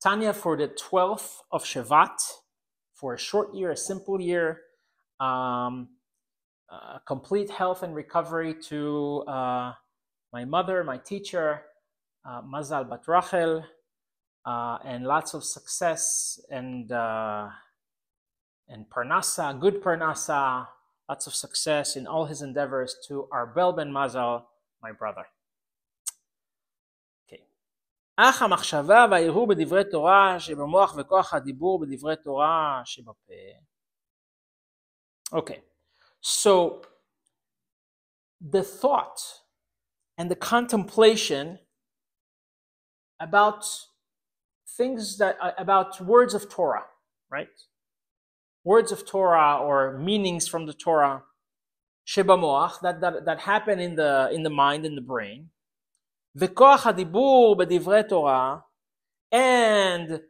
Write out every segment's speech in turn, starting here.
Tanya for the 12th of Shevat, for a short year, a simple year, complete health and recovery to my mother, my teacher, Mazal Bat Rachel, and lots of success and parnasa, good parnasa, lots of success in all his endeavors to our Bel Ben Mazal, my brother. אך המחשבה וההרהור בדברי תורה שבמוח וכוח הדיבור בדברי תורה שבפה. Okay, so the thought and the contemplation about things that, about words of Torah, right? Words of Torah or meanings from the Torah, שבמוח, that happen in the mind, in the brain. וכוח הדיבור בדברי תורה, and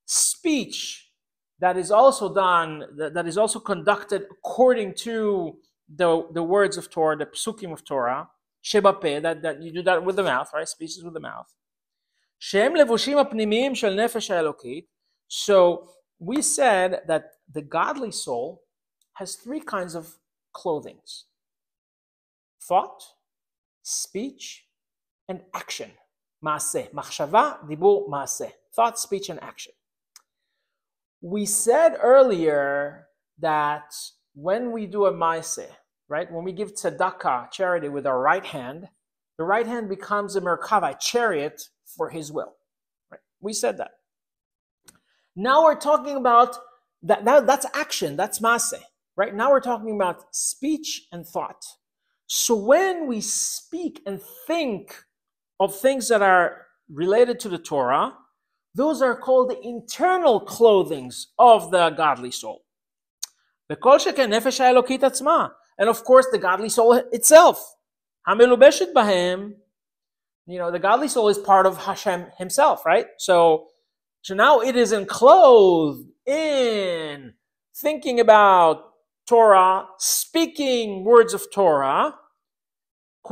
speech that is also done, that is also conducted according to the words of Torah, the psukim of Torah, שבפה, that you do that with the mouth, right? Speech is with the mouth. שהם לבושים הפנימיים של נפש האלוקית. So we said that the godly soul has three kinds of clothings: thought, speech, and action. מעשה, מחשבה, דיבור, מעשה. Thought, speech, and action. We said earlier that when we do a maaseh, right, when we give tzedakah, charity, with our right hand, the right hand becomes a merkava, a chariot for his will. Right? We said that. Now we're talking about that's action, that's maaseh. Right? Now we're talking about speech and thought. So when we speak and think of things that are related to the Torah, those are called the internal clothings of the godly soul. And of course, the godly soul itself. The godly soul is part of Hashem himself, right? So now it is enclosed in thinking about Torah, speaking words of Torah. At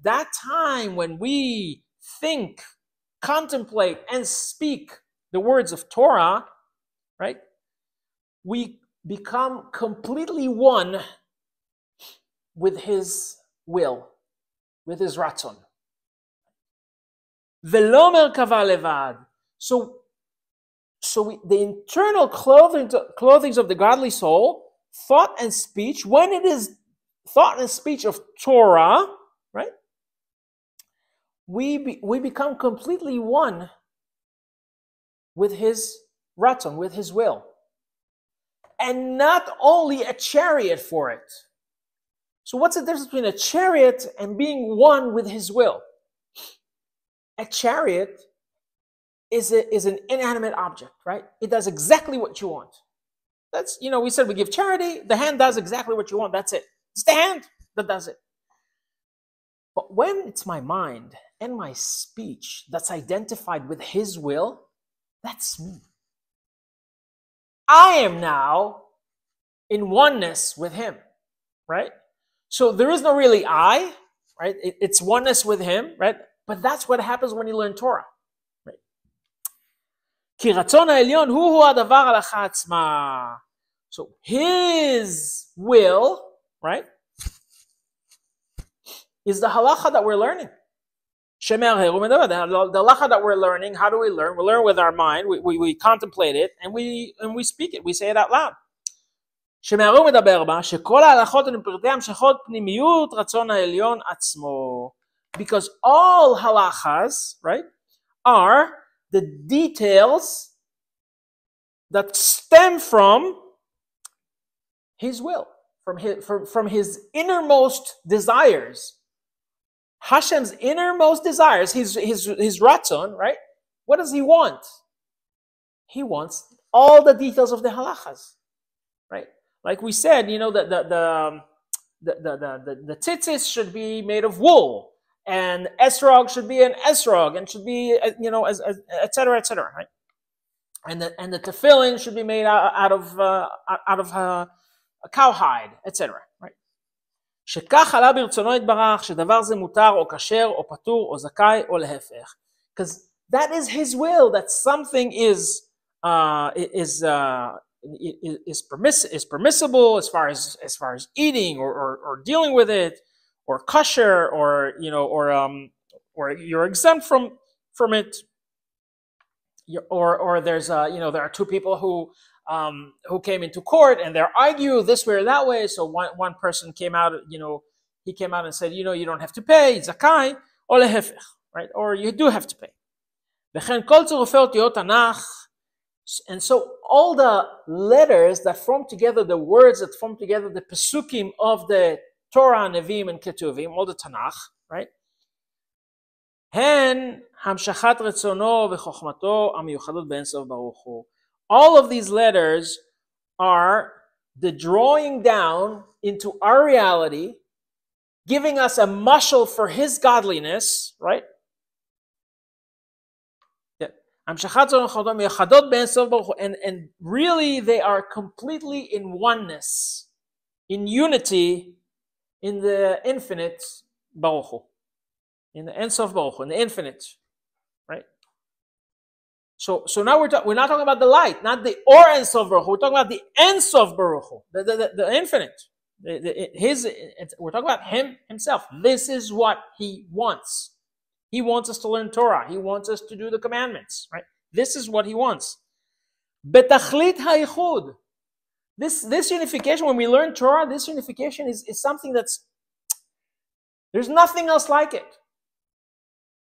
that time, when we think, contemplate, and speak the words of Torah, right, we become completely one with his will, with his ratzon. So the internal clothings of the godly soul, thought and speech, when it is thought and speech of Torah, right, we become completely one with his ratzon, with his will. And not only a chariot for it. So what's the difference between a chariot and being one with his will? A chariot is an inanimate object, right? It does exactly what you want. That's, we said we give charity, the hand does exactly what you want, that's it. It's the hand that does it. But when it's my mind and my speech that's identified with his will, that's me. I am now in oneness with him, right? So there is no really I, right? It's oneness with him, right? But that's what happens when you learn Torah, right? כי רצון העליון הוא הדבר הלכה עצמה. So his will, right, is the halacha that we're learning. The halacha that we're learning, how do we learn? We learn with our mind, we contemplate it, and we speak it, we say it out loud. שמהר"ל מדבר בה, שכל ההלכות הן פרטי המשכות פנימיות רצון העליון עצמו. Because all halachas, right, are the details that stem from his will, from his innermost desires. Hashem's innermost desires, his ratzon, right? What does he want? He wants all the details of the halachas, right? Like we said, the tzitzis should be made of wool, and esrog should be an esrog, and should be, etc., right? And the tefillin should be made out of a cowhide, etc., right? שכך עלה ברצונו יתברך שדבר זה מותר או כשר או פטור או זכאי או להפך. because that is His will. That something is permissible as far as eating or dealing with it, or kosher, or or you're exempt from it. Or there's there are two people who came into court and they're arguing this way or that way. So one person came out, he came out and said, you don't have to pay zakai, or lehefech, right? Or you do have to pay. And so all the letters that form together, the words that form together the pesukim of the Torah, Nevi'im, and Ketuvim, all the Tanakh, right? All of these letters are the drawing down into our reality, giving us a mashal for His godliness, right? And really they are completely in oneness, in unity, in the infinite Baruch Hu, in the Ein Sof Baruch Hu, in the infinite, right? So now we're not talking about the light, not the Or Ein Sof Baruch Hu. We're talking about the Ein Sof Baruch Hu, the infinite. We're talking about Him Himself. This is what He wants. He wants us to learn Torah. He wants us to do the commandments, right? This is what He wants. Betachlit ha'ichud. This unification, when we learn Torah, this unification is something there's nothing else like it.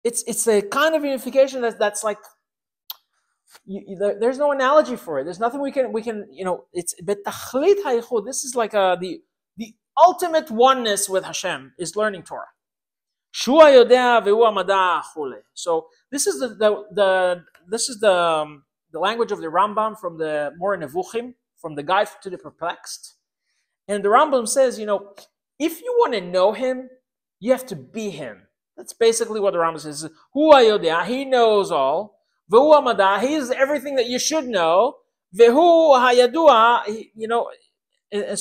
It's a kind of unification that's like, there's no analogy for it. There's nothing we can it's betachlit ha'ichud. This is like the ultimate oneness with Hashem is learning Torah. So this is the language of the Rambam from the Moreh Nevuchim, from the Guide to the Perplexed. And the Rambam says, if you want to know Him, you have to be Him. That's basically what the Rambam says. Hu hayodea, He knows all. Vehu hamada, He is everything that you should know. Vehu hayadua, and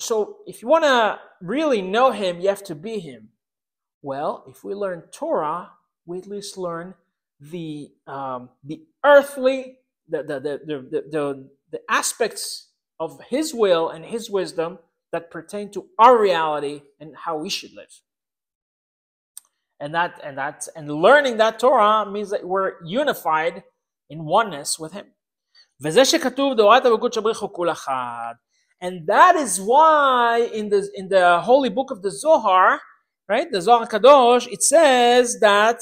so if you want to really know Him, you have to be Him. Well, if we learn Torah, we at least learn the earthly, the aspects of His will and His wisdom that pertain to our reality and how we should live. And learning that Torah means that we're unified in oneness with Him. And that is why in the holy book of the Zohar, right, the Zohar Kadosh, it says that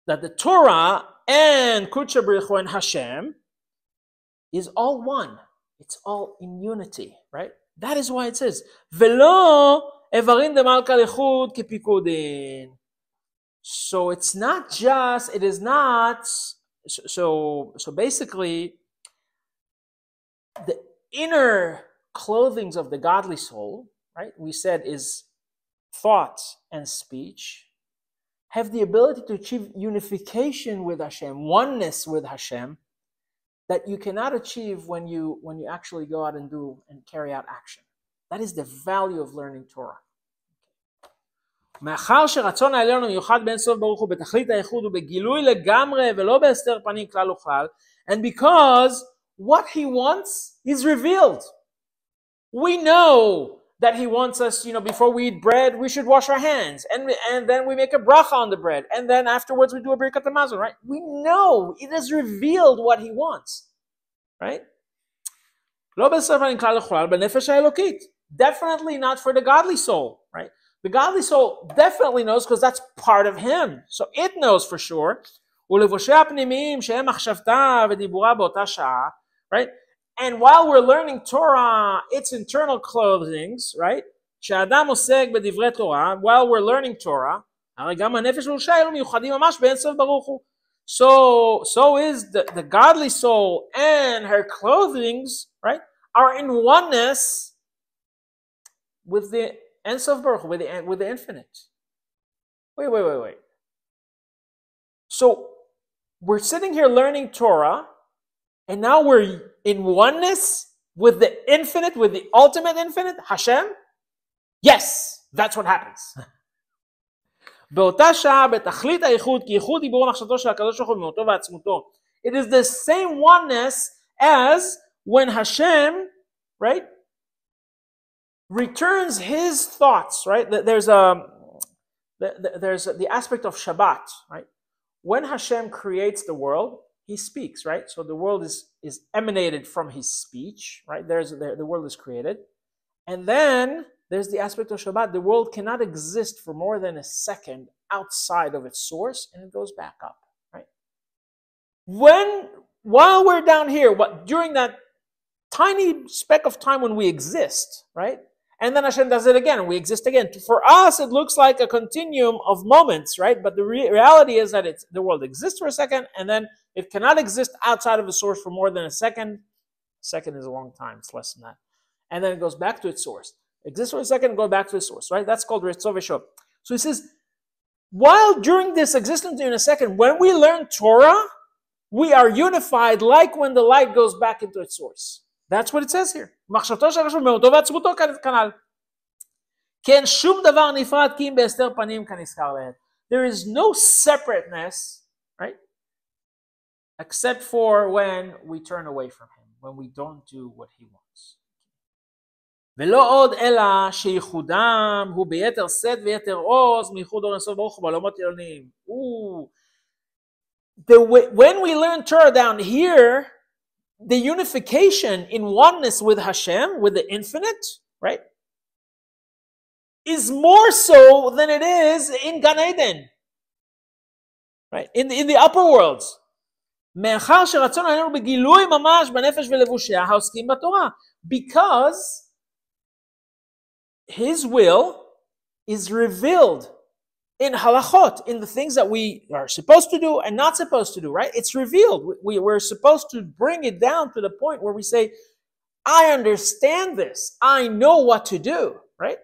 the Torah and Kudsha Baruch Hu and Hashem is all one. It's all in unity, right? That is why it says Velo evarim de malka lechud kepikudin. So it is not. So basically, the inner clothings of the godly soul, right, we said is thought and speech, have the ability to achieve unification with Hashem, oneness with Hashem, that you cannot achieve when you actually go out and do and carry out action. That is the value of learning Torah. מאחר שרצון העליון המיוחד באין סוף ברוך הוא בתכלית הייחוד הוא בגילוי לגמרי ולא בהסתר פנים כלל וכלל, and because what He wants is revealed. We know that He wants us, before we eat bread, we should wash our hands. And then we make a bracha on the bread. And then afterwards we do a birkat hamazon, right? We know it is revealed what He wants, right? Definitely not for the godly soul, right? The godly soul definitely knows because that's part of Him. So it knows for sure. Right? And while we're learning Torah, its internal clothings, right? While we're learning Torah, so is the godly soul and her clothings, right, are in oneness with the Ein Sof Baruch Hu, with the infinite. Wait. So we're sitting here learning Torah, and now we're in oneness with the infinite, with the ultimate infinite, Hashem? Yes, that's what happens. באותה שעה, בתכלית הייחוד, כי ייחוד דיבור ומחשבתו של הקדוש ברוך הוא במהותו ועצמותו. It is the same oneness as when Hashem, right, returns his thoughts, right? There's the aspect of Shabbat, right? When Hashem creates the world, he speaks, right? So the world is emanated from his speech, right? The world is created. And then there's the aspect of Shabbat. The world cannot exist for more than a second outside of its source, and it goes back up, right? While we're down here, during that tiny speck of time when we exist, right? And then Hashem does it again, and we exist again. For us, it looks like a continuum of moments, right? But the reality is that the world exists for a second, and then it cannot exist outside of the source for more than a second. A second is a long time, it's less than that. And then it goes back to its source. Exists for a second and go back to its source, right? That's called Ritzov Veshov. So he says, while during this existence in a second, when we learn Torah, we are unified like when the light goes back into its source. That's what it says here. מחשבתו של הקדוש במהותו ועצמותו כנ"ל. כן, שום דבר נפרד כי אם בהסתר פנים כנזכר לעיל. There is no separateness, right? Except for when we turn away from him, when we don't do what he wants. ולא עוד אלא שייחודם הוא ביתר שאת ויתר עוז מייחוד אור אינסוף ברוך הוא בעולמות עליונים. When we learn Torah down here, the unification in oneness with Hashem, with the infinite, right, is more so than it is in Gan Eden, right, in the upper worlds. מאחר שרצון עלינו בגילוי ממש בנפש ולבושיה העוסקים בתורה. Because his will is revealed in halachot, in the things that we are supposed to do and not supposed to do, right? It's revealed. We're supposed to bring it down to the point where we say, I understand this. I know what to do, right?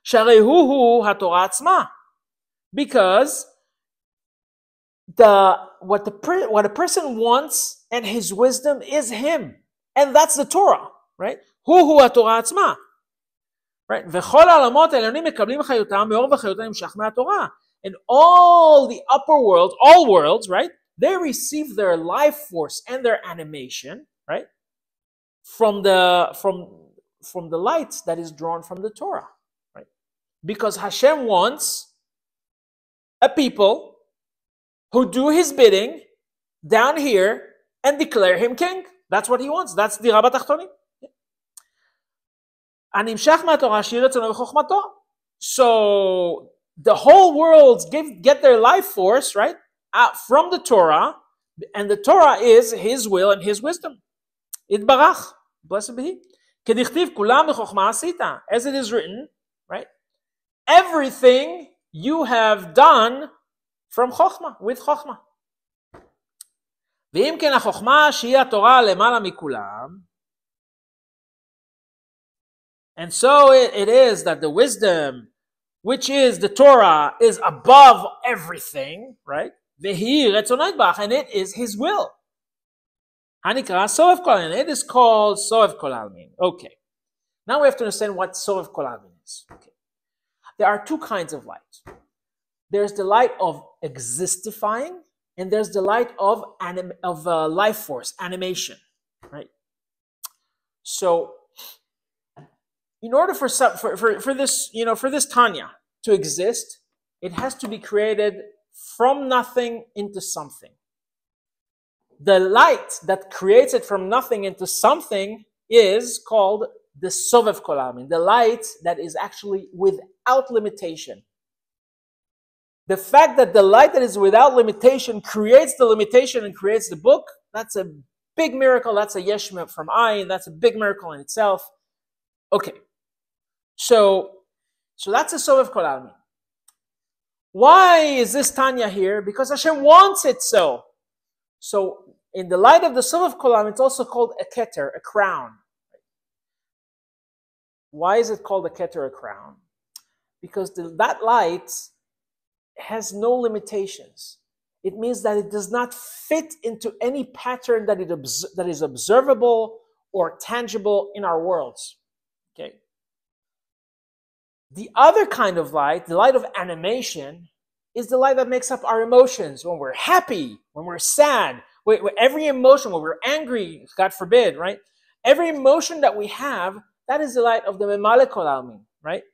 שהרי הוא התורה עצמה. Because what a person wants and his wisdom is him. And that's the Torah, right? הוא התורה עצמה. Right? וכל העולמות העליונים מקבלים חיותם מאור וחיותם נמשך מהתורה. And all the upper worlds, all worlds, right? They receive their life force and their animation, right? From the light that is drawn from the Torah, right? Because Hashem wants a people who do his bidding down here and declare him king. That's what he wants. That's the Rabbah Tachtonim. So the whole worlds get their life force, right, out from the Torah, and the Torah is his will and his wisdom. Itbarach, blessed be he. כדכתיב כולם בחוכמה עשית, as it is written, right? Everything you have done from chokhmah, with chokhmah. ואם כן החוכמה שהיא התורה למעלה מכולם, and so it is that the wisdom, which is the Torah, is above everything, right? Vehi retzono yitbarach, and it is his will. Hanikra soev kol almin. It is called soev kol almin. Okay. Now we have to understand what soev kol almin is. Okay. There are two kinds of light. There's the light of existifying, and there's the light of life force, animation, right? So, in order for this, for this Tanya to exist, it has to be created from nothing into something. The light that creates it from nothing into something is called the Sovev Kol Almin, the light that is actually without limitation. The fact that the light that is without limitation creates the limitation and creates the book, that's a big miracle. That's a yeshma from ayin. That's a big miracle in itself. Okay. So that's a Sovev Kol Almin. Why is this Tanya here? Because Hashem wants it so. So in the light of the Sovev Kol Almin, it's also called a keter, a crown. Why is it called a keter, a crown? Because that light has no limitations. It means that it does not fit into any pattern that is observable or tangible in our worlds. Okay. The other kind of light, the light of animation, is the light that makes up our emotions. When we're happy, when we're sad, every emotion, when we're angry, God forbid, right? Every emotion that we have, that is the light of the Memale Kol Almin, right?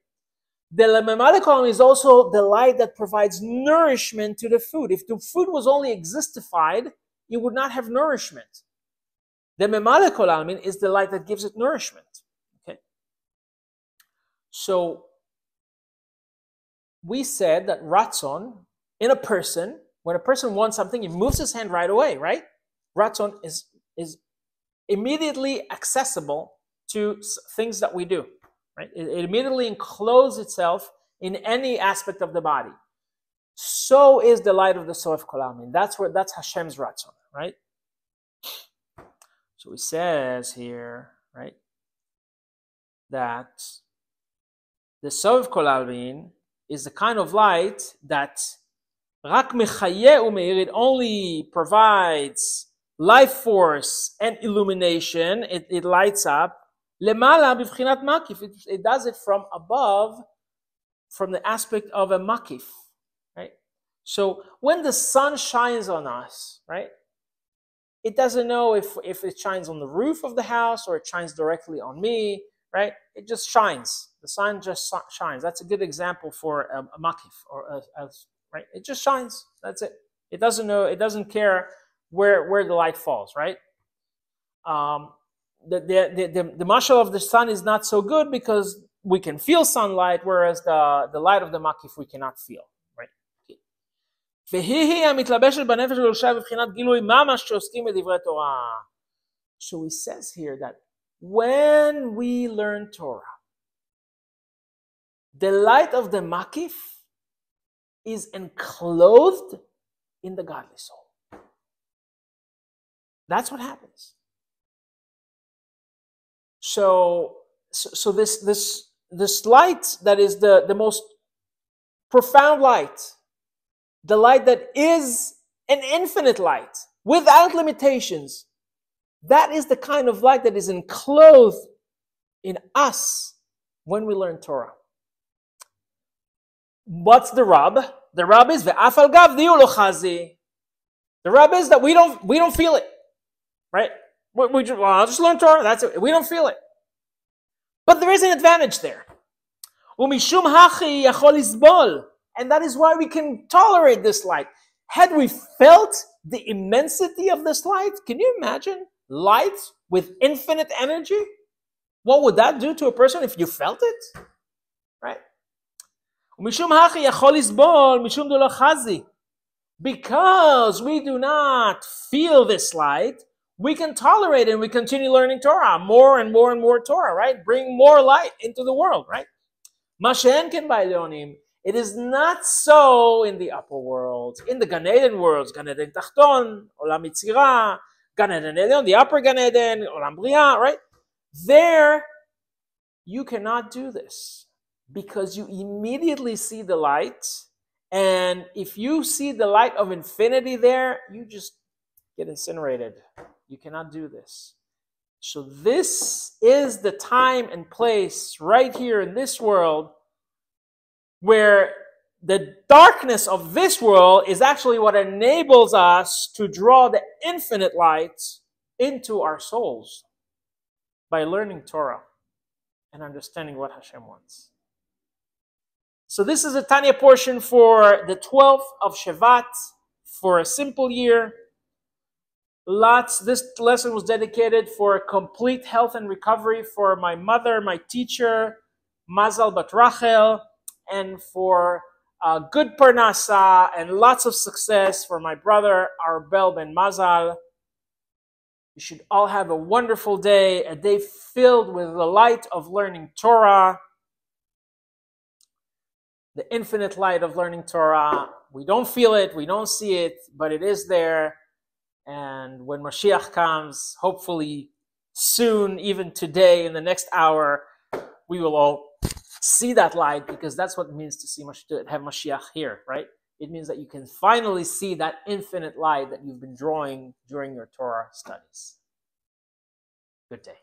The Memale Kol Almin is also the light that provides nourishment to the food. If the food was only existified, it would not have nourishment. The Memale Kol Almin is the light that gives it nourishment. Okay. So we said that Ratzon in a person, when a person wants something, he moves his hand right away, right? Ratzon is immediately accessible to things that we do, right? It immediately encloses itself in any aspect of the body. So is the light of the Sof Kol Almin. That's Hashem's Ratzon, right? So he says here, right, that the Sof Kol Almin is the kind of light that Rak Mechaye Umeir, it only provides life force and illumination. It lights up. Lemala b'vchinat makif. It does it from above, from the aspect of a makif, right? So when the sun shines on us, right, it doesn't know if it shines on the roof of the house or it shines directly on me, right? It just shines. The sun just shines. That's a good example for a makif, or right? It just shines. That's it. It doesn't know. It doesn't care where the light falls, right? The mashal of the sun is not so good because we can feel sunlight, whereas the light of the makif we cannot feel, right? So he says here that when we learn Torah, the light of the makif is enclosed in the godly soul. That's what happens. So this light that is the most profound light, the light that is an infinite light without limitations, that is the kind of light that is enclosed in us when we learn Torah. What's the rub? The rub is ve'af al gav diu lo chazi. The rub is that we don't feel it, right? I'll just learn Torah. That's it. We don't feel it, but there is an advantage there. Umishum hachi yachol isbol, and that is why we can tolerate this light. Had we felt the immensity of this light, can you imagine light with infinite energy? What would that do to a person if you felt it, right? Because we do not feel this light, we can tolerate it and we continue learning Torah, more and more and more Torah, right? Bring more light into the world, right? It is not so in the upper world, in the Gan Eden worlds, Gan Eden Tachton, Olam Yitzira, Gan Eden Elyon, the upper Gan Eden, Olam Bria, right? There, you cannot do this because you immediately see the light, and if you see the light of infinity there, you just get incinerated. You cannot do this. So this is the time and place right here in this world where the darkness of this world is actually what enables us to draw the infinite light into our souls by learning Torah and understanding what Hashem wants. So this is a Tanya portion for the 12th of Shevat, for a simple year. This lesson was dedicated for complete health and recovery for my mother, my teacher, Mazal Bat Rachel, and for good parnasa and lots of success for my brother, Arbel Ben Mazal. You should all have a wonderful day, a day filled with the light of learning Torah, the infinite light of learning Torah. We don't feel it, we don't see it, but it is there. And when Mashiach comes, hopefully soon, even today, in the next hour, we will all see that light, because that's what it means to have Mashiach here, right? It means that you can finally see that infinite light that you've been drawing during your Torah studies. Good day.